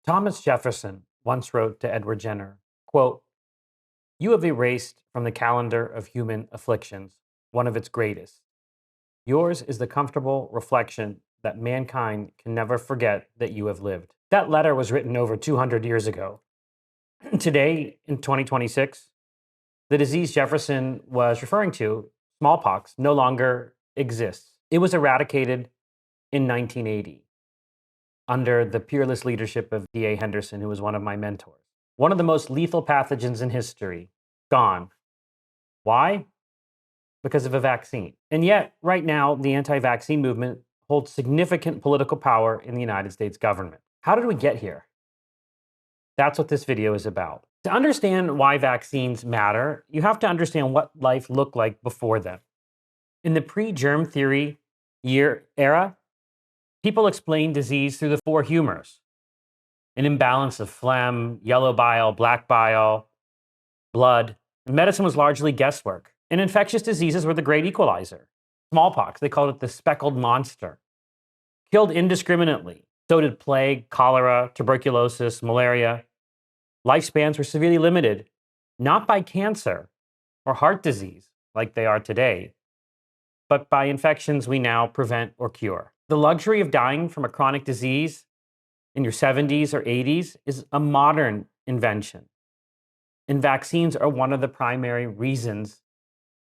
Thomas Jefferson once wrote to Edward Jenner, quote, "You have erased from the calendar of human afflictions one of its greatest. Yours is the comfortable reflection that mankind can never forget that you have lived." That letter was written over 200 years ago. Today, in 2026, the disease Jefferson was referring to, smallpox, no longer exists. It was eradicated in 1980 under the peerless leadership of D.A. Henderson, who was one of my mentors. One of the most lethal pathogens in history, gone. Why? Because of a vaccine. And yet, right now, the anti-vaccine movement holds significant political power in the United States government. How did we get here? That's what this video is about. To understand why vaccines matter, you have to understand what life looked like before them. In the pre-germ theory era, people explained disease through the four humors: an imbalance of phlegm, yellow bile, black bile, blood. Medicine was largely guesswork. And infectious diseases were the great equalizer. Smallpox, they called it the speckled monster, killed indiscriminately. So did plague, cholera, tuberculosis, malaria. Lifespans were severely limited, not by cancer or heart disease like they are today, but by infections we now prevent or cure. The luxury of dying from a chronic disease in your 70s or 80s is a modern invention. And vaccines are one of the primary reasons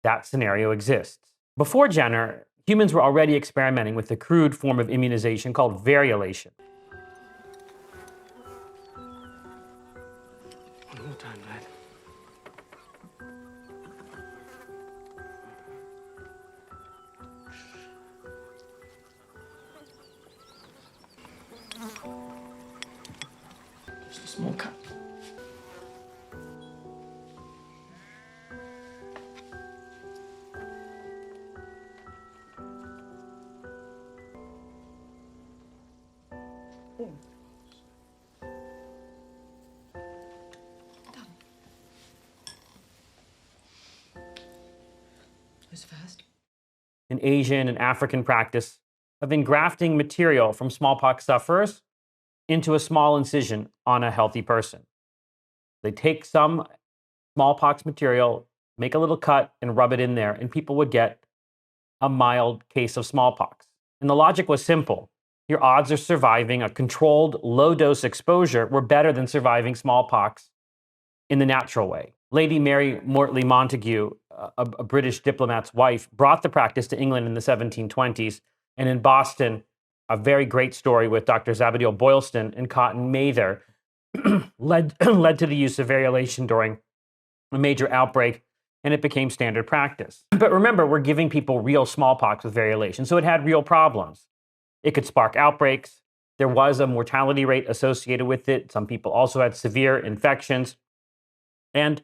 that scenario exists. Before Jenner, humans were already experimenting with the crude form of immunization called variolation. One more time, lad. Just a small cut. Fast. An Asian and African practice of engrafting material from smallpox sufferers into a small incision on a healthy person. They take some smallpox material, make a little cut, and rub it in there, and people would get a mild case of smallpox. And the logic was simple. Your odds of surviving a controlled low-dose exposure were better than surviving smallpox in the natural way. Lady Mary Mortley Montagu, a British diplomat's wife, brought the practice to England in the 1720s. And in Boston, a very great story with Dr. Zabdiel Boylston and Cotton Mather led to the use of variolation during a major outbreak, and it became standard practice. But remember, we're giving people real smallpox with variolation, so it had real problems. It could spark outbreaks. There was a mortality rate associated with it. Some people also had severe infections. And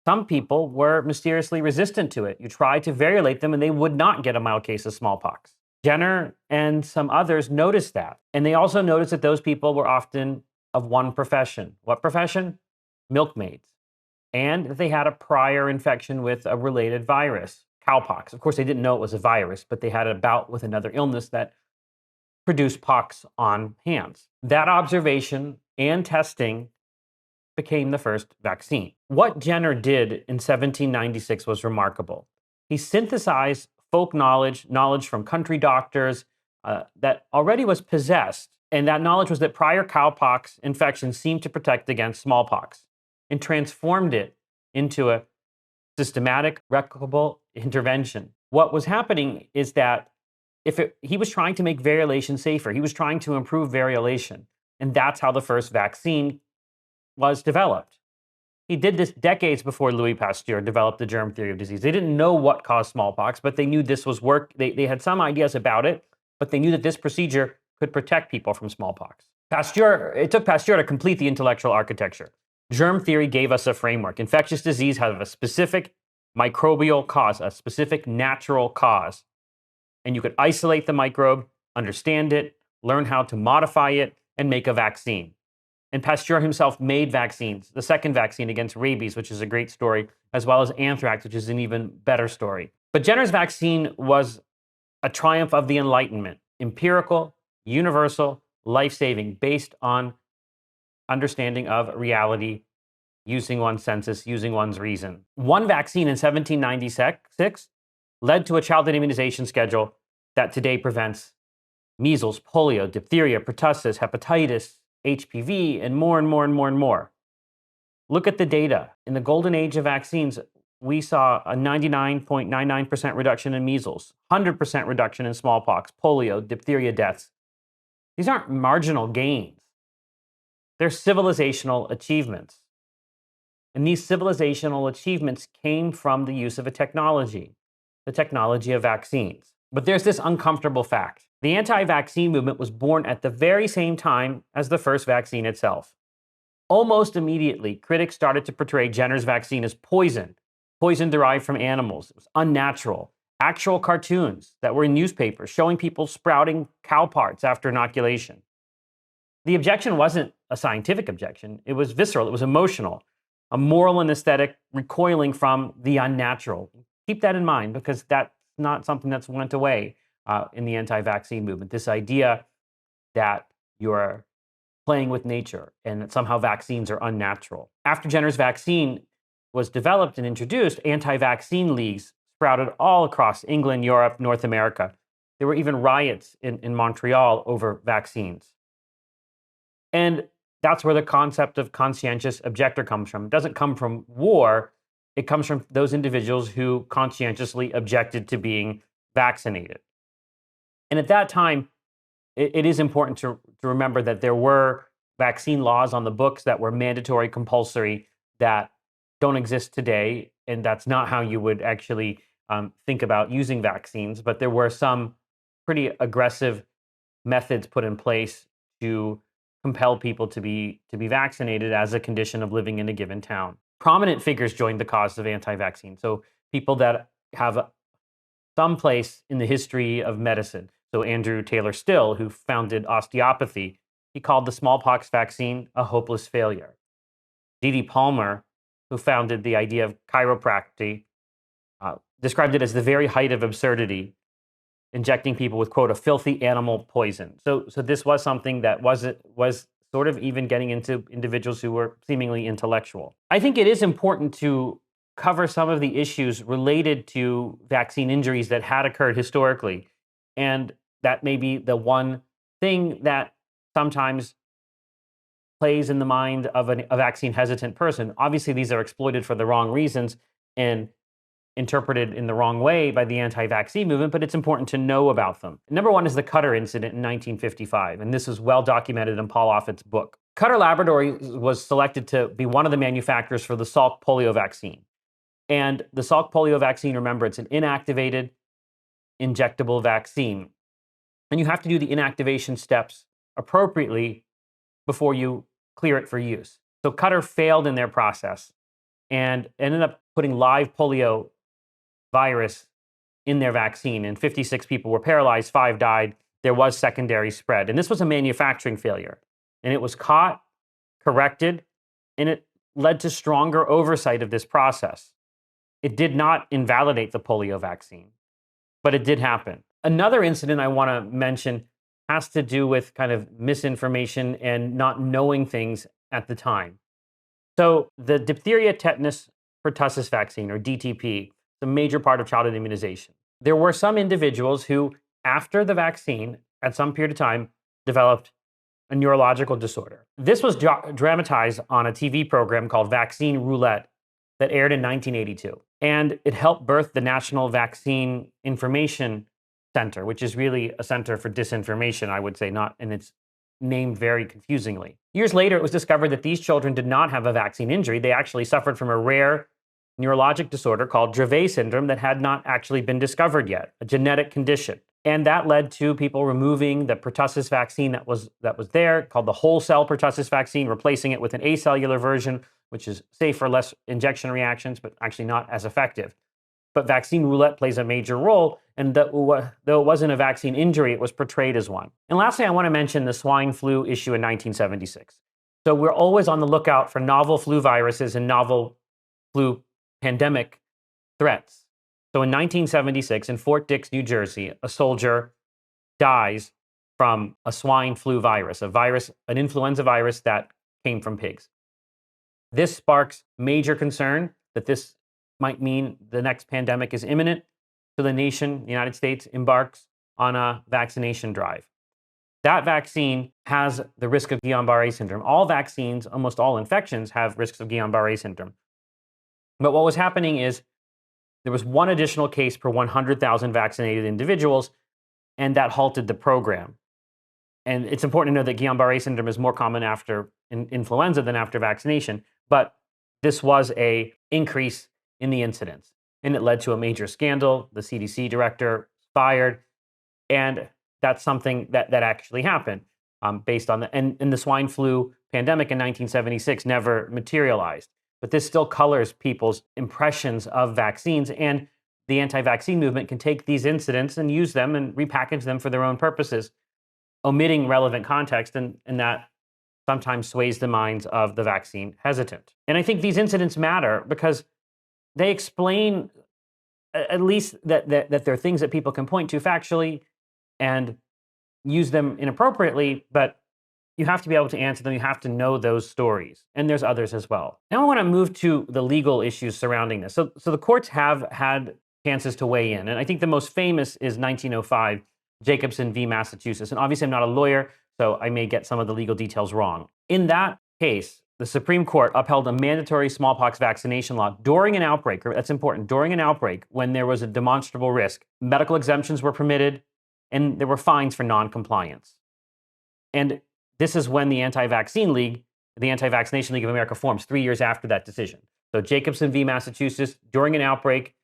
some people were mysteriously resistant to it. You tried to variolate them and they would not get a mild case of smallpox. Jenner and some others noticed that. And they also noticed that those people were often of one profession. What profession? Milkmaids. And that they had a prior infection with a related virus, cowpox. Of course, they didn't know it was a virus, but they had a bout with another illness that produced pox on hands. That observation and testing became the first vaccine. What Jenner did in 1796 was remarkable. He synthesized folk knowledge from country doctors that already was possessed, and that knowledge was that prior cowpox infections seemed to protect against smallpox, and transformed it into a systematic, replicable intervention. What was happening is that he was trying to make variolation safer. He was trying to improve variolation, and that's how the first vaccine was developed. He did this decades before Louis Pasteur developed the germ theory of disease. They didn't know what caused smallpox, but they knew this was work. They had some ideas about it, but they knew that this procedure could protect people from smallpox. It took Pasteur to complete the intellectual architecture. Germ theory gave us a framework. Infectious disease has a specific microbial cause, a specific natural cause. And you could isolate the microbe, understand it, learn how to modify it, and make a vaccine. And Pasteur himself made vaccines, the second vaccine against rabies, which is a great story, as well as anthrax, which is an even better story. But Jenner's vaccine was a triumph of the Enlightenment, empirical, universal, life-saving, based on understanding of reality, using one's senses, using one's reason. One vaccine in 1796 led to a childhood immunization schedule that today prevents measles, polio, diphtheria, pertussis, hepatitis, HPV, and more and more and more and more. Look at the data. In the golden age of vaccines, we saw a 99.99% reduction in measles, 100% reduction in smallpox, polio, diphtheria deaths. These aren't marginal gains. They're civilizational achievements. And these civilizational achievements came from the use of a technology, the technology of vaccines. But there's this uncomfortable fact. The anti-vaccine movement was born at the very same time as the first vaccine itself. Almost immediately, critics started to portray Jenner's vaccine as poison derived from animals. It was unnatural. Actual cartoons that were in newspapers showing people sprouting cow parts after inoculation. The objection wasn't a scientific objection. It was visceral. It was emotional. A moral and aesthetic recoiling from the unnatural. Keep that in mind, because that's not something that's went away in the anti-vaccine movement. This idea that you're playing with nature and that somehow vaccines are unnatural. After Jenner's vaccine was developed and introduced, anti-vaccine leagues sprouted all across England, Europe, North America. There were even riots in Montreal over vaccines. And that's where the concept of conscientious objector comes from. It doesn't come from war. It comes from those individuals who conscientiously objected to being vaccinated. And at that time, it is important to remember that there were vaccine laws on the books that were mandatory, compulsory, that don't exist today. And that's not how you would actually think about using vaccines. But there were some pretty aggressive methods put in place to compel people to be vaccinated as a condition of living in a given town. Prominent figures joined the cause of anti-vaccine. So people that have some place in the history of medicine. So Andrew Taylor Still, who founded osteopathy, he called the smallpox vaccine a hopeless failure. D.D. Palmer, who founded the idea of chiropractic, described it as the very height of absurdity, injecting people with, quote, a filthy animal poison. So this was something that was sort of even getting into individuals who were seemingly intellectual. I think it is important to cover some of the issues related to vaccine injuries that had occurred historically. And that may be the one thing that sometimes plays in the mind of a vaccine hesitant person. Obviously, these are exploited for the wrong reasons and interpreted in the wrong way by the anti-vaccine movement, but it's important to know about them. Number one is the Cutter incident in 1955, and this is well documented in Paul Offit's book. Cutter Laboratory was selected to be one of the manufacturers for the Salk polio vaccine. And the Salk polio vaccine, remember, it's an inactivated injectable vaccine. And you have to do the inactivation steps appropriately before you clear it for use. So Cutter failed in their process and ended up putting live polio virus in their vaccine, and 56 people were paralyzed, 5 died. There was secondary spread. And this was a manufacturing failure. And it was caught, corrected, and it led to stronger oversight of this process. It did not invalidate the polio vaccine, but it did happen. Another incident I want to mention has to do with kind of misinformation and not knowing things at the time. So the diphtheria, tetanus, pertussis vaccine, or DTP, a major part of childhood immunization. There were some individuals who, after the vaccine, at some period of time, developed a neurological disorder. This was dramatized on a TV program called Vaccine Roulette that aired in 1982. And it helped birth the National Vaccine Information Center, which is really a center for disinformation, I would say, and it's named very confusingly. Years later, it was discovered that these children did not have a vaccine injury. They actually suffered from a rare neurologic disorder called Dravet syndrome that had not actually been discovered yet, a genetic condition. And that led to people removing the pertussis vaccine that was there, called the whole cell pertussis vaccine, replacing it with an acellular version, which is safer, less injection reactions, but actually not as effective. But vaccine roulette plays a major role, and though it wasn't a vaccine injury, it was portrayed as one. And lastly, I want to mention the swine flu issue in 1976. So we're always on the lookout for novel flu viruses and novel flu pandemic threats. So in 1976, in Fort Dix, New Jersey, a soldier dies from a swine flu virus, an influenza virus that came from pigs. This sparks major concern that this might mean the next pandemic is imminent. So the nation, the United States, embarks on a vaccination drive. That vaccine has the risk of Guillain-Barré syndrome. All vaccines, almost all infections, have risks of Guillain-Barré syndrome. But what was happening is there was one additional case per 100,000 vaccinated individuals, and that halted the program. And it's important to know that Guillain-Barré syndrome is more common after influenza than after vaccination, but this was an increase in the incidence, and it led to a major scandal. The CDC director fired, and that's something that actually happened based on and the swine flu pandemic in 1976 never materialized. But this still colors people's impressions of vaccines, and the anti-vaccine movement can take these incidents and use them and repackage them for their own purposes, omitting relevant context, and that sometimes sways the minds of the vaccine hesitant. And I think these incidents matter because they explain at least that there are things that people can point to factually and use them inappropriately, but you have to be able to answer them. You have to know those stories. And there's others as well. Now I want to move to the legal issues surrounding this. So the courts have had chances to weigh in. And I think the most famous is 1905, Jacobson v. Massachusetts. And obviously I'm not a lawyer, so I may get some of the legal details wrong. In that case, the Supreme Court upheld a mandatory smallpox vaccination law during an outbreak. That's important. During an outbreak, when there was a demonstrable risk, medical exemptions were permitted, and there were fines for non-compliance. And this is when the Anti-Vaccine League, the Anti-Vaccination League of America forms 3 years after that decision. So Jacobson v. Massachusetts, during an outbreak,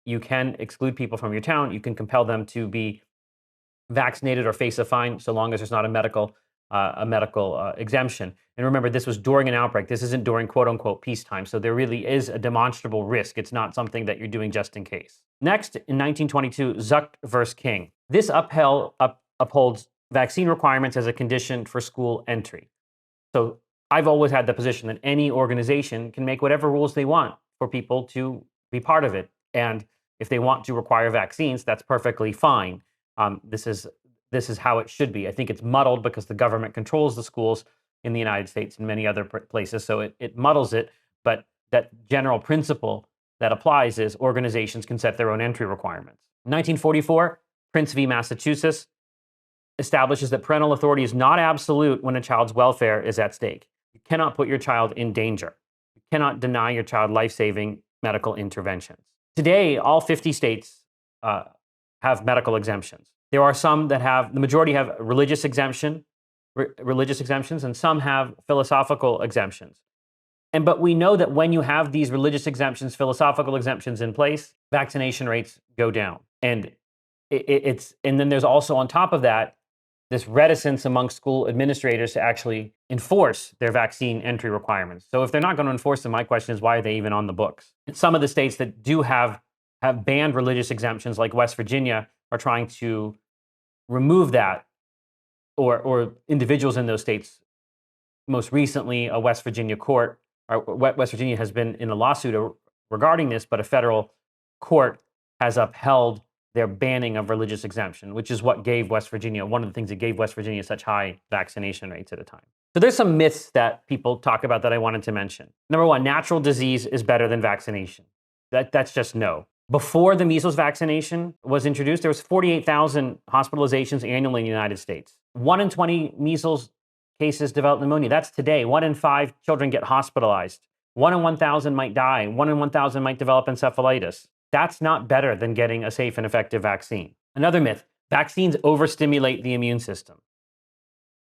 you can exclude people from your town. You can compel them to be vaccinated or face a fine so long as there's not a medical exemption. And remember, this was during an outbreak. This isn't during quote unquote peacetime. So there really is a demonstrable risk. It's not something that you're doing just in case. Next, in 1922, Zuck versus King. This upholds vaccine requirements as a condition for school entry. So I've always had the position that any organization can make whatever rules they want for people to be part of it. And if they want to require vaccines, that's perfectly fine. This is how it should be. I think it's muddled because the government controls the schools in the United States and many other places, so it muddles it. But that general principle that applies is organizations can set their own entry requirements. 1944, Prince v. Massachusetts establishes that parental authority is not absolute when a child's welfare is at stake. You cannot put your child in danger. You cannot deny your child life-saving medical interventions. Today, all 50 states have medical exemptions. There are some that the majority have religious exemptions, and some have philosophical exemptions. But we know that when you have these religious exemptions, philosophical exemptions in place, vaccination rates go down. And and then there's also on top of that, this reticence among school administrators to actually enforce their vaccine entry requirements. So if they're not going to enforce them, my question is, why are they even on the books? And some of the states that do have banned religious exemptions, like West Virginia, are trying to remove that, or individuals in those states. Most recently, a West Virginia court, or West Virginia has been in a lawsuit regarding this, but a federal court has upheld their banning of religious exemption, which is what gave West Virginia, one of the things that gave West Virginia such high vaccination rates at a time. So there's some myths that people talk about that I wanted to mention. Number one, natural disease is better than vaccination. That's just no. Before the measles vaccination was introduced, there was 48,000 hospitalizations annually in the United States. 1 in 20 measles cases develop pneumonia. That's today. 1 in 5 children get hospitalized. 1 in 1,000 might die. 1 in 1,000 might develop encephalitis. That's not better than getting a safe and effective vaccine. Another myth, vaccines overstimulate the immune system.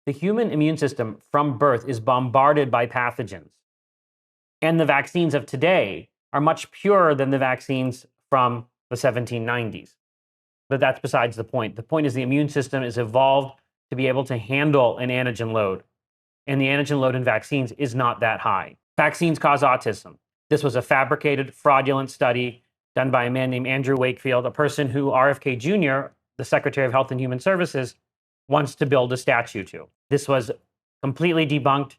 The human immune system from birth is bombarded by pathogens. And the vaccines of today are much purer than the vaccines from the 1790s. But that's besides the point. The point is the immune system is evolved to be able to handle an antigen load. And the antigen load in vaccines is not that high. Vaccines cause autism. This was a fabricated, fraudulent study done by a man named Andrew Wakefield, a person who RFK Jr., the Secretary of Health and Human Services, wants to build a statue to. This was completely debunked,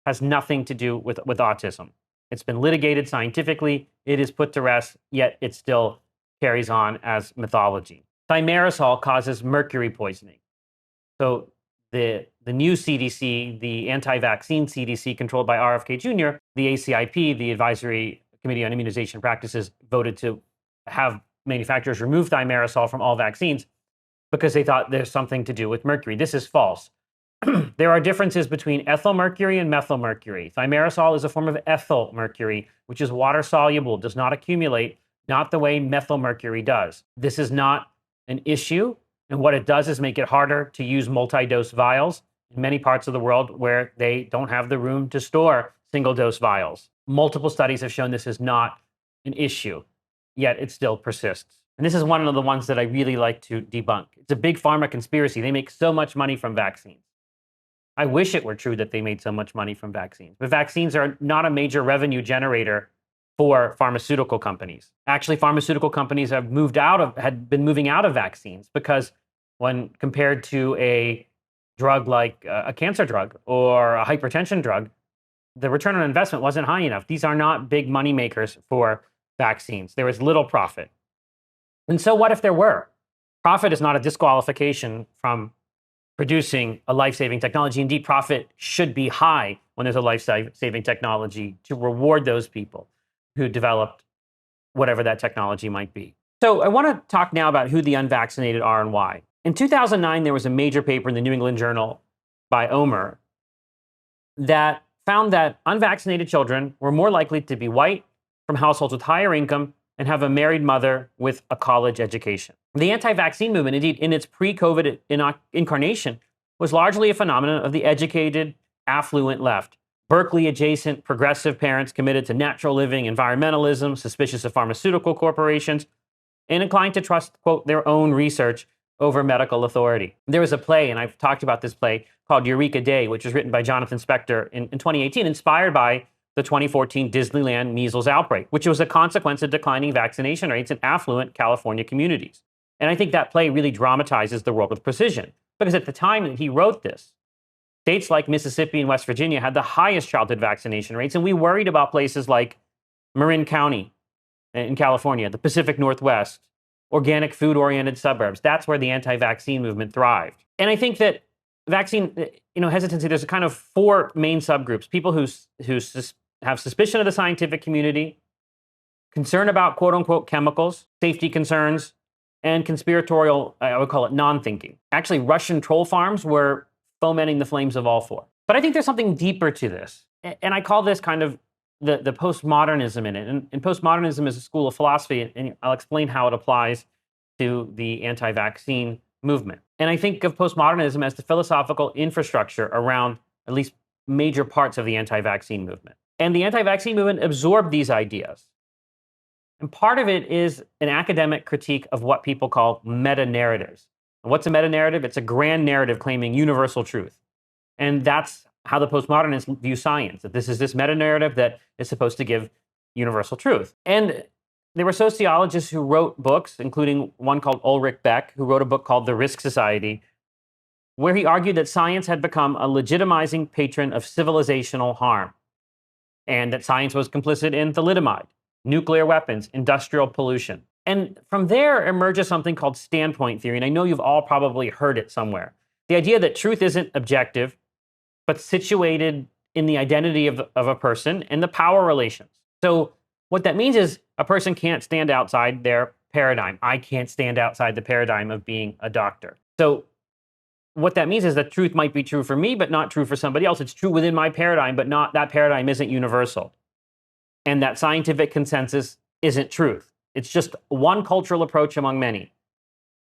has nothing to do with autism. It's been litigated scientifically, it is put to rest, yet it still carries on as mythology. Thimerosal causes mercury poisoning. So the the new CDC, the anti-vaccine CDC controlled by RFK Jr., the ACIP, the Advisory Committee on Immunization Practices, voted to have manufacturers remove thimerosal from all vaccines because they thought there's something to do with mercury. This is false. There are differences between ethyl mercury and methyl mercury. Thimerosal is a form of ethyl mercury, which is water soluble, does not accumulate, not the way methyl mercury does. This is not an issue. And what it does is make it harder to use multi-dose vials in many parts of the world where they don't have the room to store single-dose vials. Multiple studies have shown this is not an issue, yet it still persists. And this is one of the ones that I really like to debunk. It's a big pharma conspiracy. They make so much money from vaccines. I wish it were true that they made so much money from vaccines, but vaccines are not a major revenue generator for pharmaceutical companies. Actually, pharmaceutical companies had been moving out of vaccines because when compared to a drug like a cancer drug or a hypertension drug, the return on investment wasn't high enough. These are not big money makers for vaccines. There is little profit. And so what if there were? Profit is not a disqualification from producing a life-saving technology. Indeed, profit should be high when there's a life-saving technology to reward those people who developed whatever that technology might be. So I want to talk now about who the unvaccinated are and why. In 2009, there was a major paper in the New England Journal by Omer that found that unvaccinated children were more likely to be white, from households with higher income, and have a married mother with a college education. The anti-vaccine movement, indeed, in its pre-COVID incarnation, was largely a phenomenon of the educated, affluent left. Berkeley-adjacent progressive parents committed to natural living, environmentalism, suspicious of pharmaceutical corporations, and inclined to trust, quote, their own research over medical authority. There was a play, and I've talked about this play, called Eureka Day, which was written by Jonathan Spector in 2018, inspired by the 2014 Disneyland measles outbreak, which was a consequence of declining vaccination rates in affluent California communities. And I think that play really dramatizes the world with precision, because at the time that he wrote this, states like Mississippi and West Virginia had the highest childhood vaccination rates, and we worried about places like Marin County in California, the Pacific Northwest, organic food-oriented suburbs. That's where the anti-vaccine movement thrived. And I think that vaccine hesitancy, there's a kind of four main subgroups: people who have suspicion of the scientific community, concern about quote-unquote chemicals, safety concerns, and conspiratorial, I would call it non-thinking. Actually, Russian troll farms were fomenting the flames of all four. But I think there's something deeper to this. And I call this kind of the postmodernism in it. And postmodernism is a school of philosophy, and I'll explain how it applies to the anti-vaccine movement. And I think of postmodernism as the philosophical infrastructure around at least major parts of the anti-vaccine movement. And the anti-vaccine movement absorbed these ideas. And part of it is an academic critique of what people call meta-narratives. And what's a meta-narrative? It's a grand narrative claiming universal truth. And that's how the postmodernists view science, that this is this meta-narrative that is supposed to give universal truth. And there were sociologists who wrote books, including one called Ulrich Beck, who wrote a book called The Risk Society, where he argued that science had become a legitimizing patron of civilizational harm, and that science was complicit in thalidomide, nuclear weapons, industrial pollution. And from there emerges something called standpoint theory, and I know you've all probably heard it somewhere. The idea that truth isn't objective, but situated in the identity of a person and the power relations. So what that means is a person can't stand outside their paradigm. I can't stand outside the paradigm of being a doctor. So what that means is that truth might be true for me, but not true for somebody else. It's true within my paradigm, but not that paradigm isn't universal. And that scientific consensus isn't truth. It's just one cultural approach among many,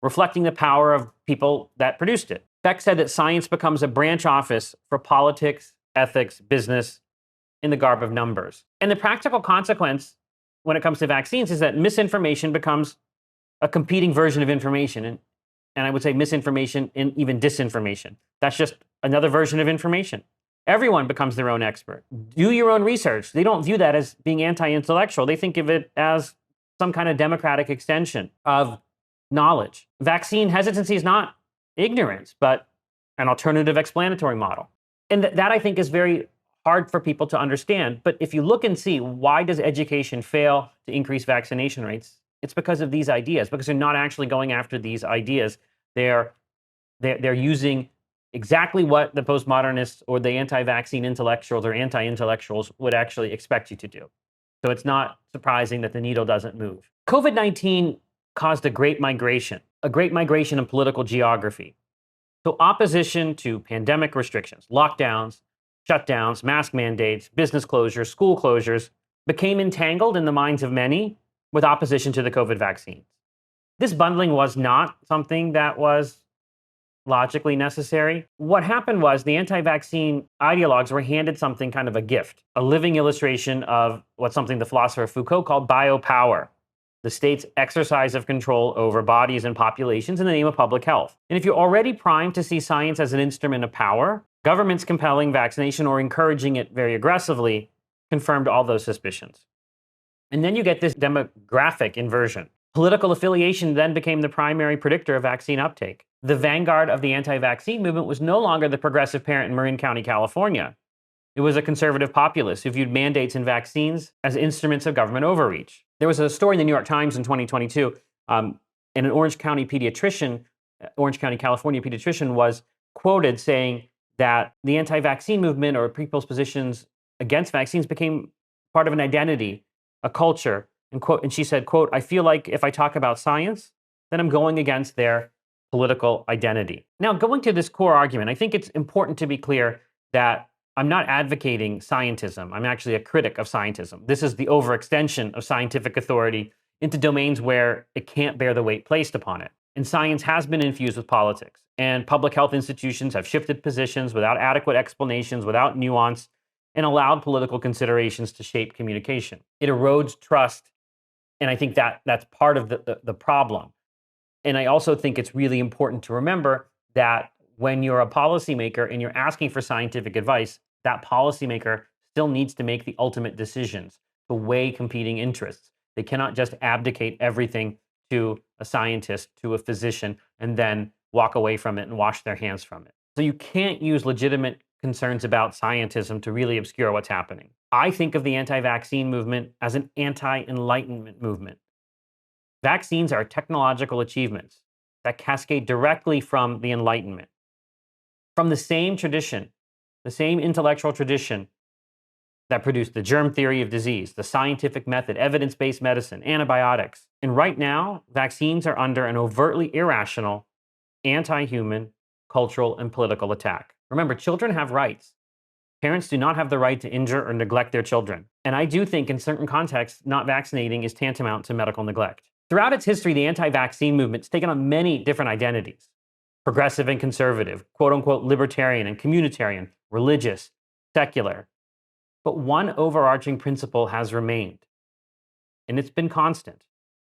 reflecting the power of people that produced it. Beck said that science becomes a branch office for politics, ethics, business, in the garb of numbers. And the practical consequence when it comes to vaccines is that misinformation becomes a competing version of information. And I would say misinformation and even disinformation. That's just another version of information. Everyone becomes their own expert. Do your own research. They don't view that as being anti-intellectual. They think of it as some kind of democratic extension of knowledge. Vaccine hesitancy is not ignorance, but an alternative explanatory model. And that I think is very hard for people to understand. But if you look and see, why does education fail to increase vaccination rates? It's because of these ideas, because they're not actually going after these ideas. They're using exactly what the postmodernists or the anti-vaccine intellectuals or anti-intellectuals would actually expect you to do. So it's not surprising that the needle doesn't move. COVID-19 caused a great migration in political geography. So opposition to pandemic restrictions, lockdowns, shutdowns, mask mandates, business closures, school closures became entangled in the minds of many with opposition to the COVID vaccines. This bundling was not something that was logically necessary. What happened was the anti-vaccine ideologues were handed something kind of a gift, a living illustration of what something the philosopher Foucault called biopower, the state's exercise of control over bodies and populations in the name of public health. And if you're already primed to see science as an instrument of power, governments compelling vaccination or encouraging it very aggressively confirmed all those suspicions. And then you get this demographic inversion. Political affiliation then became the primary predictor of vaccine uptake. The vanguard of the anti-vaccine movement was no longer the progressive parent in Marin County, California. It was a conservative populace who viewed mandates and vaccines as instruments of government overreach. There was a story in the New York Times in 2022, and an Orange County, California pediatrician was quoted saying that the anti-vaccine movement or people's positions against vaccines became part of an identity, a culture. And she said, quote, "I feel like if I talk about science, then I'm going against their political identity." Now, going to this core argument, I think it's important to be clear that I'm not advocating scientism. I'm actually a critic of scientism. This is the overextension of scientific authority into domains where it can't bear the weight placed upon it. And science has been infused with politics, and public health institutions have shifted positions without adequate explanations, without nuance, and allowed political considerations to shape communication. It erodes trust, and I think that's part of the problem. And I also think it's really important to remember that when you're a policymaker and you're asking for scientific advice, that policymaker still needs to make the ultimate decisions to weigh competing interests. They cannot just abdicate everything to a scientist, to a physician, and then walk away from it and wash their hands from it. So you can't use legitimate concerns about scientism to really obscure what's happening. I think of the anti-vaccine movement as an anti-enlightenment movement. Vaccines are technological achievements that cascade directly from the Enlightenment, from the same tradition, the same intellectual tradition that produced the germ theory of disease, the scientific method, evidence-based medicine, antibiotics. And right now, vaccines are under an overtly irrational, anti-human, cultural, and political attack. Remember, children have rights. Parents do not have the right to injure or neglect their children. And I do think in certain contexts, not vaccinating is tantamount to medical neglect. Throughout its history, the anti-vaccine movement's taken on many different identities: progressive and conservative, quote-unquote libertarian and communitarian, religious, secular. But one overarching principle has remained, and it's been constant: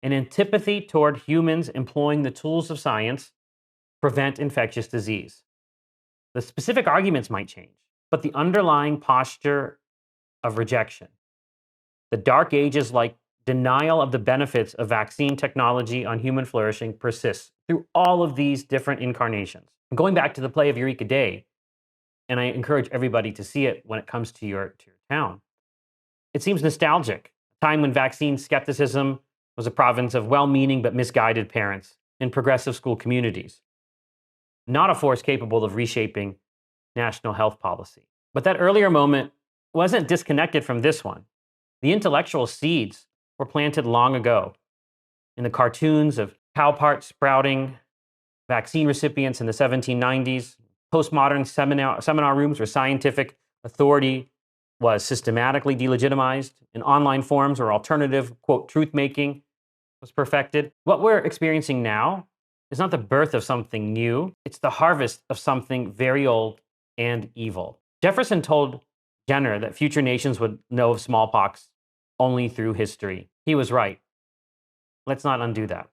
an antipathy toward humans employing the tools of science to prevent infectious disease. The specific arguments might change, but the underlying posture of rejection, the dark ages like denial of the benefits of vaccine technology on human flourishing, persists through all of these different incarnations. Going back to the play of Eureka Day, and I encourage everybody to see it when it comes to your town, it seems nostalgic, a time when vaccine skepticism was a province of well-meaning but misguided parents in progressive school communities, not a force capable of reshaping national health policy. But that earlier moment wasn't disconnected from this one. The intellectual seeds were planted long ago in the cartoons of cowpox sprouting vaccine recipients in the 1790s, postmodern seminar rooms where scientific authority was systematically delegitimized, in online forums where alternative, quote, truth-making was perfected. What we're experiencing now is not the birth of something new, it's the harvest of something very old and evil. Jefferson told Jenner that future nations would know of smallpox only through history. He was right. Let's not undo that.